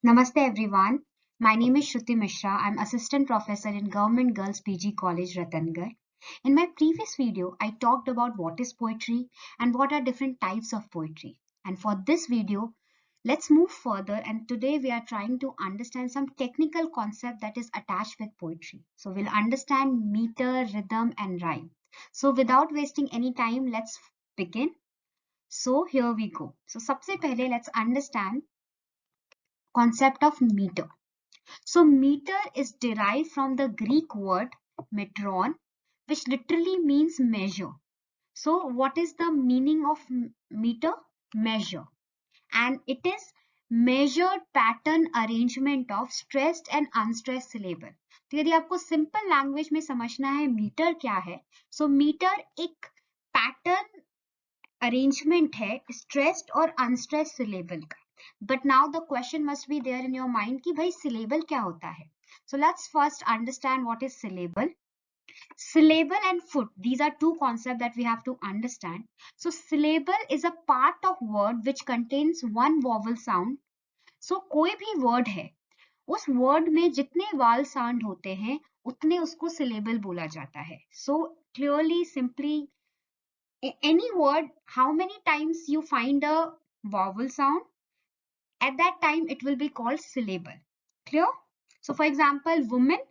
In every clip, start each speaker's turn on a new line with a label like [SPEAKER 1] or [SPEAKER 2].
[SPEAKER 1] Namaste everyone. My name is Shruti Mishra. I'm assistant professor in Government Girls PG College, Ratangarh. In my previous video, I talked about what is poetry and what are different types of poetry. And for this video, let's move further, and today we are trying to understand some technical concept that is attached with poetry. So we'll understand meter, rhythm and rhyme. So without wasting any time, let's begin. So here we go. So सबसे पहले let's understand concept of meter. So meter is derived from the Greek word metron, which literally means measure. So what is the meaning of meter? Measure. And it is measured pattern arrangement of stressed and unstressed syllable. तो यदि आपको simple language में समझना है metre क्या है, सो metre एक पैटर्न अरेंजमेंट है स्ट्रेस्ड और अनस्ट्रेस्ड सिलेबल का. But now the question must be there in your mind कि भाई सिलेबल क्या होता है. So let's first understand what is syllable. Syllable and foot, these are two concepts that we have to understand. So syllable is a part of word which contains one vowel sound. So कोई भी word है, उस word में जितने vowel sound होते हैं उतने उसको syllable बोला जाता है. So clearly, simply, any word, how many times you find a vowel sound, at that time it will be called syllable. Clear? So for example, woman,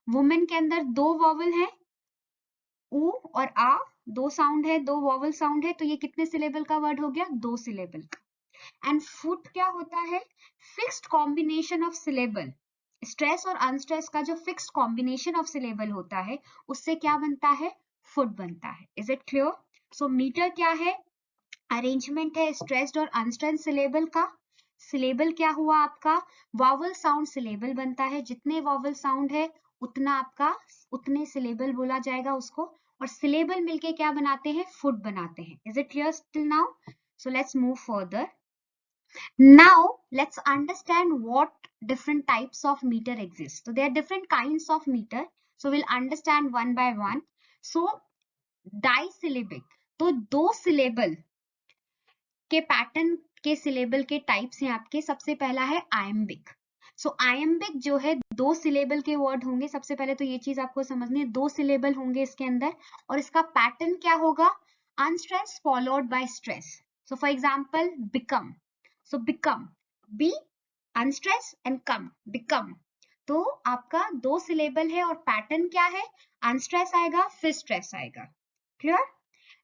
[SPEAKER 1] woman के अंदर दो vowel है, ऊ और आ, दो साउंड है, दो वॉवल साउंड है, तो ये कितने सिलेबल का वर्ड हो गया? दो सिलेबल का. एंड फुट क्या होता है? Fixed combination of syllable. Stress और अनस्ट्रेस का जो फिक्स्ड कॉम्बिनेशन ऑफ सिलेबल होता है उससे क्या बनता है? फुट बनता है. Is it clear? So metre क्या है? अरेंजमेंट है स्ट्रेस्ड और अनस्ट्रेस्ड सिलेबल का. सिलेबल क्या हुआ आपका? वॉवल साउंड सिलेबल बनता है. जितने वॉवल साउंड है उतना आपका उतने सिलेबल बोला जाएगा उसको, और सिलेबल मिलके क्या बनाते हैं? फुट बनाते हैं. Is it clear till now? So let's move further. Now let's understand what different types of meter exist. So there are different kinds of meter. So we'll understand one by one. So disyllabic, तो दो syllable के pattern के syllable के types हैं आपके. सबसे पहला है आयम्बिक. सो आयम्बिक जो है दो सिलेबल के वर्ड होंगे. सबसे पहले तो ये चीज आपको समझनी है, दो सिलेबल होंगे इसके अंदर, और इसका पैटर्न क्या होगा? Unstress followed by stress. So for example become. So become, be unstress and come, become. तो आपका दो सिलेबल है और पैटर्न क्या है? अनस्ट्रेस आएगा फिर स्ट्रेस आएगा. Clear?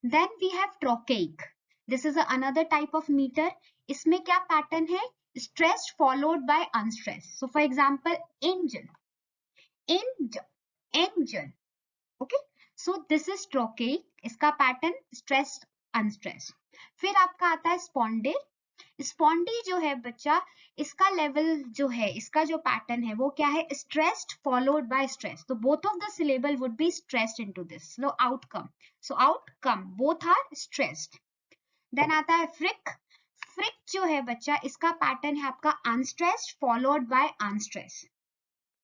[SPEAKER 1] Then we have trochaic. This is another type of meter. इसमें क्या पैटर्न है? Stressed followed by unstressed. So for example, engine, engine. Okay, so this is trochaic. इसका पैटर्न stressed unstressed. फिर आपका आता है स्पॉन्डे. स्पॉन्डी जो है बच्चा, इसका लेवल जो है, इसका जो पैटर्न है वो क्या है? Stressed followed by stress. तो both of the syllable would be stressed into this. No outcome. So outcome both are stressed. Then आता है फ्रिक. फ्रिक जो है बच्चा, इसका पैटर्न है आपका unstressed followed by unstress,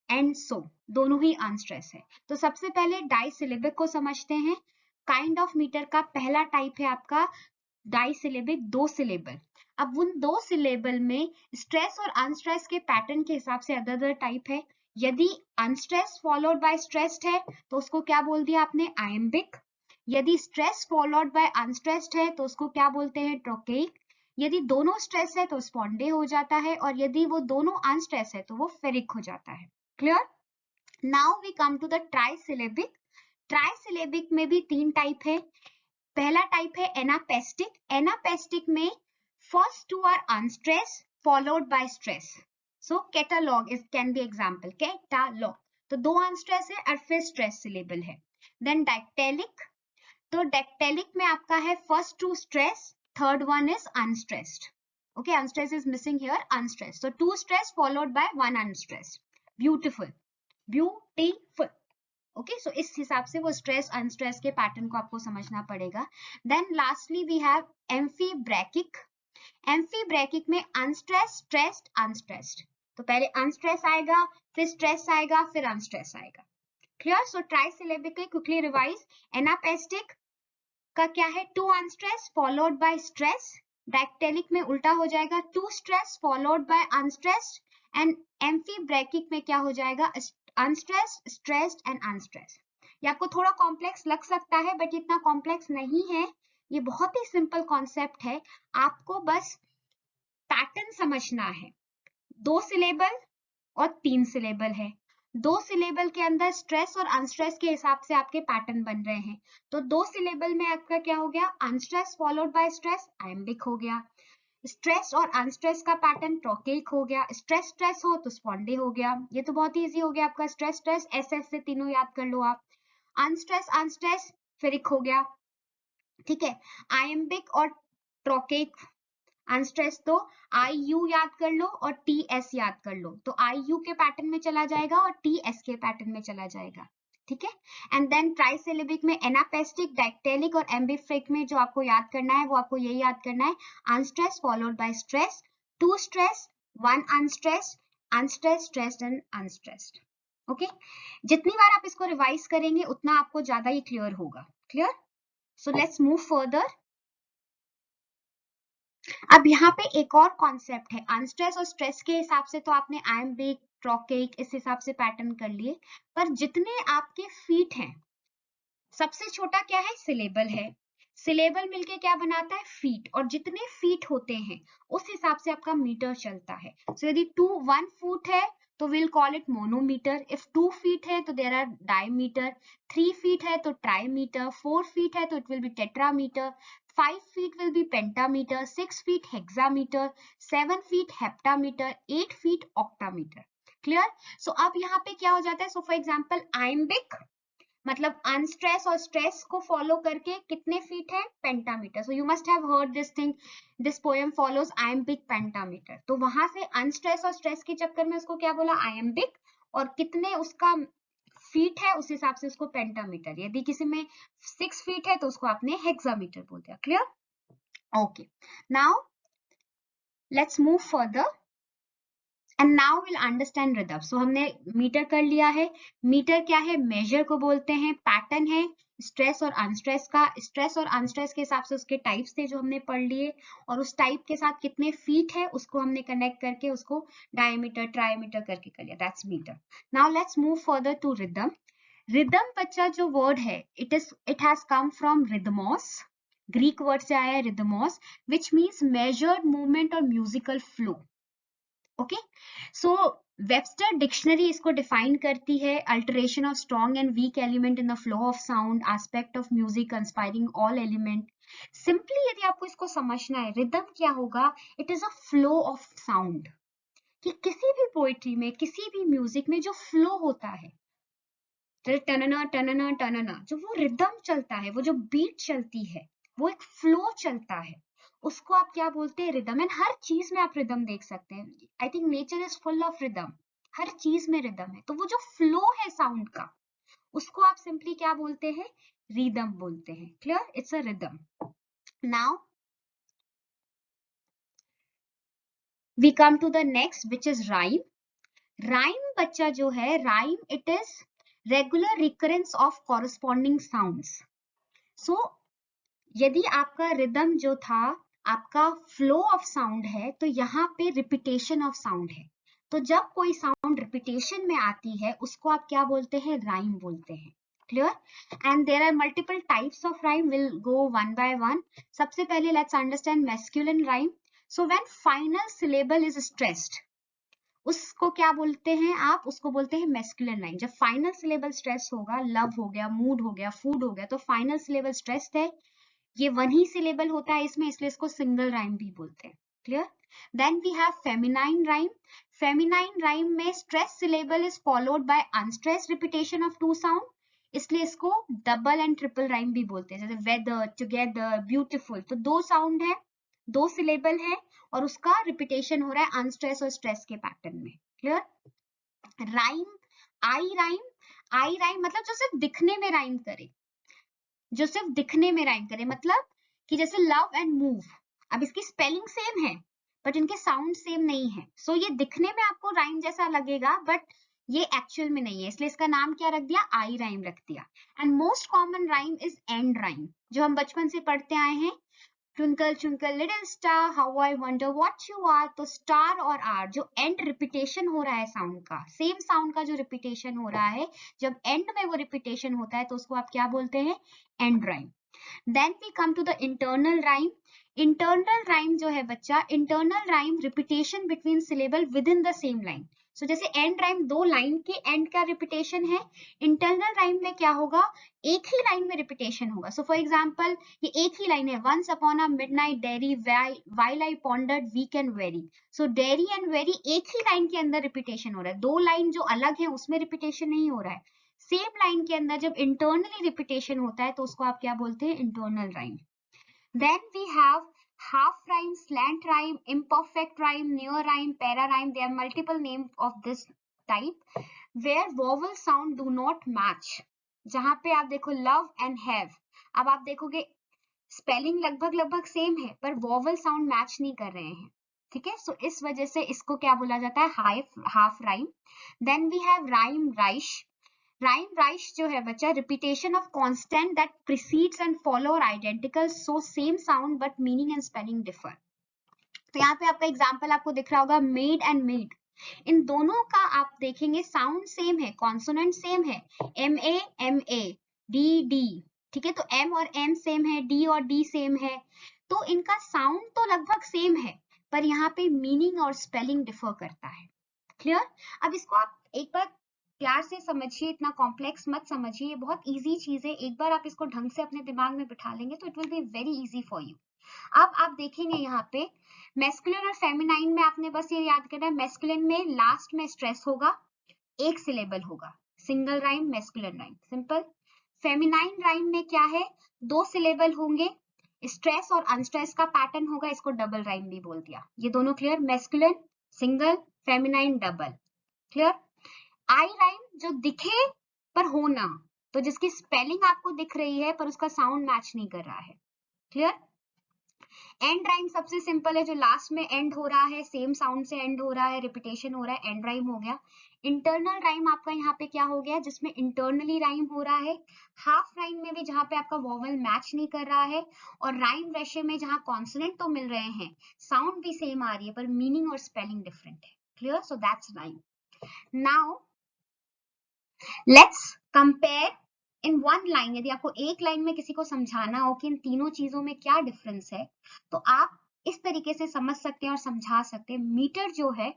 [SPEAKER 1] and so दोनों ही अनस्ट्रेस है. तो सबसे पहले डाइसिलेबिक को समझते हैं. काइंड ऑफ मीटर का पहला टाइप है आपका डाइसिलेबिक, दो सिलेबल. अब उन दो सिलेबल में स्ट्रेस और अनस्ट्रेस के पैटर्न के हिसाब से अदर टाइप है. यदि अनस्ट्रेस फॉलोड बाय स्ट्रेस्ड है तो उसको क्या बोल दिया आपने? आयम्बिक. यदि स्ट्रेस फॉलोड बाय अनस्ट्रेस्ड है तो उसको क्या बोलते हैं? ट्रोकेइक. यदि दोनों स्ट्रेस है तो स्पॉन्डे हो जाता है, और यदि वो दोनों अनस्ट्रेस है तो वो फेरिक हो जाता है. Clear? Now we come to the trisyllabic. Trisyllabic में भी तीन टाइप है. पहला टाइप है एनापेस्टिक. एनापेस्टिक में first two are unstress followed by stress. So catalog is can be example. Catalog, तो दो अनस्ट्रेस है और फिर स्ट्रेस सिलेबल है. Then dactylic. तो डाक्टेलिक में आपका है first two stress, third one is unstressed. Okay, unstressed is missing here, unstressed. So two stress followed by one unstressed. Beautiful, beautiful. Okay, so इस हिसाब से वो stress unstressed के पैटर्न को आपको समझना पड़ेगा. Then lastly we have amphibrachic. Amphibrachic में unstressed, stressed, unstressed. तो पहले unstressed आएगा, फिर stress आएगा, फिर unstressed आएगा. Clear? So trisyllabically quickly revise. Anapestic का क्या है? Two unstress followed by stress. Dactylic में उल्टा हो जाएगा, two stress followed by unstress, and amphibrachic में क्या हो जाएगा, अनस्ट्रेस्ड, स्ट्रेस्ड एंड अनस्ट्रेस्ड। ये आपको थोड़ा कॉम्प्लेक्स लग सकता है बट इतना कॉम्प्लेक्स नहीं है, ये बहुत ही सिंपल कॉन्सेप्ट है, आपको बस पैटर्न समझना है। 2 सिलेबल और 3 सिलेबल है, 2 सिलेबल के अंदर स्ट्रेस और अनस्ट्रेस के हिसाब से आपके पैटर्न बन रहे हैं। तो 2 सिलेबल में आपका क्या हो गया, unstress followed by stress, iambic हो गया। स्ट्रेस और अनस्ट्रेस का पैटर्न ट्रोकेइक हो गया, स्ट्रेस स्ट्रेस हो तो स्पॉन्डे हो गया। ये तो बहुत ही इजी हो गया आपका, स्ट्रेस स्ट्रेस एस एस से तीनों याद कर लो आप। अनस्ट्रेस अनस्ट्रेस फेरिक हो गया, ठीक है। आयम्बिक और ट्रोकेइक अनस्ट्रेस तो आई यू याद कर लो और टी एस याद कर लो, तो आई यू के पैटर्न में चला जाएगा और टी एस के पैटर्न में चला जाएगा, ठीक है। एंड देन ट्राइसिलेबिक में एनापेस्टिक, डायक्टेलिक और एम्बिफ्रिक में जो आपको याद करना है वो आपको यही याद करना है, unstress followed by stress, 2 stress 1 unstress, unstress stressed and unstressed. Okay, जितनी बार आप इसको रिवाइज करेंगे उतना आपको ज्यादा ही क्लियर होगा। Clear? So let's move further. अब यहाँ पे एक और कॉन्सेप्ट है, अनस्ट्रेस और स्ट्रेस के हिसाब से तो आपने आयम्बिक, ट्रोकेइक इस हिसाब से पैटर्न कर लिए, पर जितने आपके फीट हैं, सबसे छोटा क्या है, सिलेबल है, सिलेबल मिलके क्या बनाता है, फीट, और जितने फीट होते हैं उस हिसाब से आपका मीटर चलता है। सो यदि 1 फुट है तो will call it manometer, if 2 feet है तो देयर आर डायमीटर, 3 फीट है तो ट्राईमीटर, 4 फीट है तो it will be tetrameter, 5 feet will be pentameter, 6 feet hexameter, 7 feet heptameter, 8 feet octameter. Clear? So अब यहाँ पे क्या हो जाता है, so for example iambic मतलब अनस्ट्रेस और स्ट्रेस को फॉलो करके कितने फीट है, pentameter. So you must have heard this thing, this poem follows iambic pentameter. तो वहां से अनस्ट्रेस और स्ट्रेस के चक्कर में उसको क्या बोला, आयम्बिक, और कितने उसका फीट है उस हिसाब से उसको पेंटामीटर, यदि किसी में 6 फीट है तो उसको आपने हेक्सामीटर बोल दिया। Clear? Okay, now let's move further and now will understand rhythm. So हमने मीटर कर लिया है, मीटर क्या है, मेजर को बोलते हैं, पैटर्न है स्ट्रेस और अनस्ट्रेस का, स्ट्रेस और अनस्ट्रेस के हिसाब से उसके टाइप्स थे जो हमने पढ़ लिए, और उस टाइप के साथ कितने फीट है उसको हमने कनेक्ट करके उसको डायमीटर ट्राईमीटर करके कर लिया, that's metre. Now let's move further to rhythm. Rhythm बच्चा जो वर्ड है, it has come from rhythmos, Greek word से आया है rhythmos, which means measured movement और musical flow. Okay, so Webster dictionary इसको डिफाइन करती है, alteration of strong and weak element in the flow of sound, aspect of music conspiring all element. Simply यदि आपको इसको समझना है, रिदम क्या होगा, it is a flow of sound, कि किसी भी पोइट्री में, किसी भी म्यूजिक में जो फ्लो होता है, टनना टनना टनना, जो वो रिदम चलता है, वो जो बीट चलती है, वो एक फ्लो चलता है, उसको आप क्या बोलते हैं, रिदम। एंड हर चीज में आप रिदम देख सकते हैं, I think nature is full of rhythm, हर चीज में रिदम है। तो वो जो फ्लो है साउंड का, उसको आप सिंपली क्या बोलते हैं, रिदम बोलते हैं। Clear? It's a rhythm. Now we come to the next which is rhyme. Rhyme बच्चा जो है, rhyme it is regular recurrence of corresponding sounds. So यदि आपका रिदम जो था, आपका फ्लो ऑफ साउंड है, तो यहाँ पे रिपीटेशन ऑफ साउंड है। तो जब कोई साउंड रिपीटेशन में आती है उसको आप क्या बोलते हैं, राइम बोलते हैं। Clear? And there are multiple types of rhyme, will go one by one. सबसे पहले let's understand masculine rhyme. So when final syllable is stressed, उसको क्या बोलते हैं आप, उसको बोलते हैं मैस्कुलिन राइम। जब फाइनल सिलेबल स्ट्रेस होगा, लव हो गया, मूड हो गया, फूड हो गया, तो फाइनल सिलेबल स्ट्रेस्ड है, ये वन ही सिलेबल होता है इसमें, इसलिए इसको सिंगल राइम भी बोलते हैं। Clear? Then we have feminine rhyme. Feminine rhyme में stress syllable is followed by unstress repetition of 2 sound, इसलिए इसको डबल एंड ट्रिपल राइम भी बोलते हैं। जैसे वेदर, टुगेदर, ब्यूटीफुल, तो 2 साउंड है, 2 सिलेबल है, और उसका रिपीटेशन हो रहा है अनस्ट्रेस और स्ट्रेस के पैटर्न में। क्लियर? राइम, आई राइम, आई राइम मतलब जो सिर्फ दिखने में राइम करे, जो सिर्फ दिखने में राइम करे, मतलब कि जैसे लव एंड मूव, अब इसकी स्पेलिंग सेम है बट इनके साउंड सेम नहीं है। सो ये दिखने में आपको राइम जैसा लगेगा बट ये एक्चुअल में नहीं है, इसलिए इसका नाम क्या रख दिया, आई राइम रख दिया। And most common rhyme is end rhyme, जो हम बचपन से पढ़ते आए हैं, twinkle twinkle little star how I wonder what you are. तो स्टार और आर जो एंड रिपीटेशन हो रहा है साउंड का, सेम साउंड का जो रिपीटेशन हो रहा है, जब एंड में वो रिपीटेशन होता है तो उसको आप क्या बोलते हैं, end rhyme. Then we come to the internal rhyme. Internal rhyme जो है बच्चा, internal rhyme repetition between syllable within the same line. So जैसे एंड राइम दो लाइन के एंड का रिपीटेशन है, इंटरनल राइम में क्या होगा, एक ही लाइन में रिपीटेशन होगा। सो फॉर एग्जाम्पल ये एक ही लाइन है, once upon a midnight dreary while I pondered weak and weary. So dreary and weary एक ही लाइन के अंदर रिपीटेशन हो रहा है, दो लाइन जो अलग है उसमें रिपीटेशन नहीं हो रहा है। सेम लाइन के अंदर जब इंटरनली रिपीटेशन होता है तो उसको आप क्या बोलते हैं, internal rhyme. Then we have half rhyme, slant rhyme, imperfect rhyme, near rhyme, para rhyme. There are multiple names of this type where vowel sound do not match. जहां पे आप देखो love and have, अब आप देखोगे spelling लगभग लगभग same है पर वॉवल साउंड मैच नहीं कर रहे हैं, ठीक है। सो इस वजह से इसको क्या बोला जाता है, half rhyme. Then we have rhyme riche. Rhyme riche जो है बच्चा, repetition of constant that precedes and follow are identical, so same sound but meaning and spelling differ. तो यहाँ पे आपका एग्जांपल आपको दिख रहा होगा, मेड एंड मेड। इन दोनों का आप देखेंगे साउंड सेम है, कॉन्सोनेंट सेम है, एम ए डी डी, ठीक है। तो एम और एम सेम है, डी और डी सेम है, तो इनका साउंड तो लगभग सेम है पर यहाँ पे मीनिंग और स्पेलिंग डिफर करता है। क्लियर। अब इसको आप एक बार प्यार से समझिए, इतना कॉम्प्लेक्स मत समझिए, ये बहुत इजी चीज है। एक बार आप इसको ढंग से अपने दिमाग में बिठा लेंगे तो it will be very easy for you. अब आप देखेंगे यहाँ पे मैस्कुलिन और फेमिनाइन में आपने बस ये याद करना है, मैस्कुलिन में लास्ट में स्ट्रेस होगा, एक सिलेबल होगा, single rhyme masculine rhyme, simple. Feminine rhyme में क्या है, दो सिलेबल होंगे, स्ट्रेस और अनस्ट्रेस का पैटर्न होगा, इसको डबल राइम भी बोल दिया। ये दोनों clear, masculine single, feminine double, clear. आई राइम जो दिखे पर हो ना, तो जिसकी स्पेलिंग आपको दिख रही है पर उसका साउंड मैच नहीं कर रहा है, क्लियर। एंड राइम सबसे सिंपल है, जो लास्ट में एंड हो रहा है, सेम साउंड से एंड हो रहा है, रिपीटेशन हो रहा है, एंड राइम हो गया। इंटरनल राइम आपका यहाँ पे क्या हो गया, जिसमें इंटरनली राइम हो रहा है। हाफ राइम में भी जहाँ पे आपका वोवल मैच नहीं कर रहा है, और राइम रेशे में जहाँ कॉन्सोनेंट तो मिल रहे हैं, साउंड भी सेम आ रही है पर मीनिंग और स्पेलिंग डिफरेंट है, clear. So that's rhyme. Now let's compare in one line. यदि आपको एक लाइन में किसी को समझाना हो कि इन तीनों चीजों में क्या डिफरेंस है, तो आप इस तरीके से समझ सकते हैं और समझा सकते हैं। मीटर जो है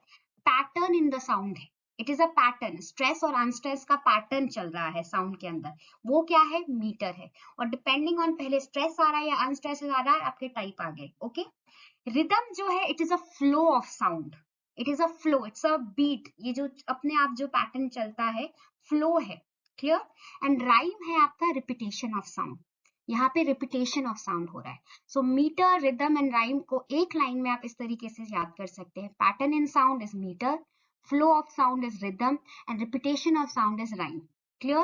[SPEAKER 1] पैटर्न इन द साउंड है, it is a pattern, stress और अनस्ट्रेस का पैटर्न चल रहा है साउंड के अंदर, वो क्या है, मीटर है। और डिपेंडिंग ऑन पहले स्ट्रेस आ रहा है या अनस्ट्रेस आ रहा है, आपके टाइप आ गए, ओके। रिदम जो है, it is a flow of sound, it is a flow, it's a beat, ये जो अपने आप जो पैटर्न चलता है फ्लो है, क्लियर। एंड राइम है आपका रिपीटेशन ऑफ साउंड, यहाँ पे रिपीटेशन ऑफ साउंड हो रहा है। सो मीटर, रिदम एंड राइम को एक लाइन में आप इस तरीके से याद कर सकते हैं, pattern in sound is metre, flow of sound is rhythm, and repetition of sound is rhyme, clear।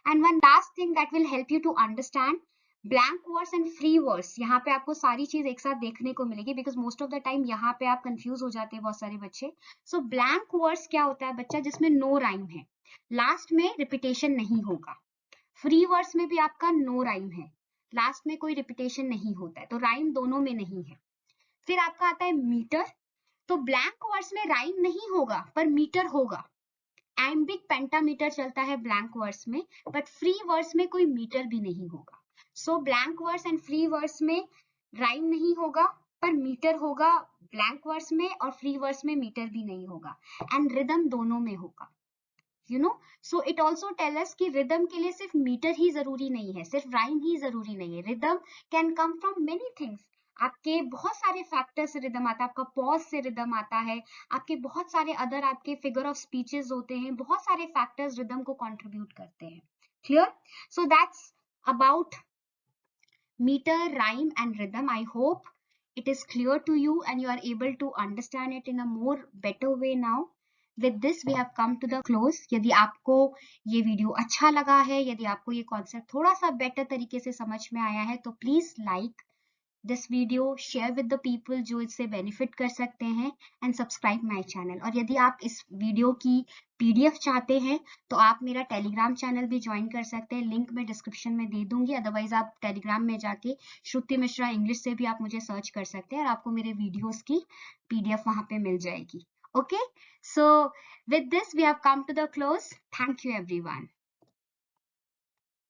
[SPEAKER 1] And one last thing that will help you to understand, blank words and free words, यहाँ पे आपको सारी चीज एक साथ देखने को मिलेगी, because most of the time यहाँ पे आप कंफ्यूज हो जाते हैं बहुत सारे बच्चे। सो ब्लैंक वर्ड्स क्या होता है बच्चा, जिसमें नो राइम है, लास्ट में रिपीटेशन नहीं होगा। फ्री वर्ड्स में भी आपका नो राइम है, लास्ट में कोई रिपीटेशन नहीं होता है, तो राइम दोनों में नहीं है। फिर आपका आता है मीटर, तो ब्लैंक वर्ड्स में राइम नहीं होगा पर मीटर होगा, एम्बिक पेंटामीटर चलता है ब्लैंक वर्ड्स में, बट फ्री वर्ड्स में कोई मीटर भी नहीं होगा। सो blank words and free words में राइम नहीं होगा पर मीटर होगा ब्लैंक वर्ड्स में, और फ्री वर्ड्स में मीटर भी नहीं होगा, एंड रिदम दोनों में होगा, you know. So it also tell us कि रिदम के लिए सिर्फ मीटर ही जरूरी नहीं है, सिर्फ राइम ही जरूरी नहीं है, rhythm can come from many things. आपके बहुत सारे फैक्टर से रिदम आता है, आपका पॉज से रिदम आता है, आपके बहुत सारे अदर आपके फिगर ऑफ स्पीचेस होते हैं, बहुत सारे फैक्टर्स रिदम को कंट्रीब्यूट करते हैं, clear. So that's about meter, rhyme and rhythm. I hope it is clear to you and you are able to understand it in a more better way now. With this we have come to the close. यदि आपको ये video अच्छा लगा है, यदि आपको ये concept थोड़ा सा बेटर तरीके से समझ में आया है, तो please like, this video, share with the people जो इससे बेनिफिट कर सकते हैं, एंड सब्सक्राइब माय चैनल। और यदि आप इस वीडियो की पीडीएफ चाहते हैं तो आप मेरा टेलीग्राम चैनल भी ज्वाइन कर सकते हैं, लिंक मैं डिस्क्रिप्शन में दे दूंगी। अदरवाइज आप टेलीग्राम में जाके श्रुति मिश्रा इंग्लिश से भी आप मुझे सर्च कर सकते हैं और आपको मेरे वीडियोस की पीडीएफ वहां पे मिल जाएगी। Okay, so with this we have come to the close. Thank you everyone.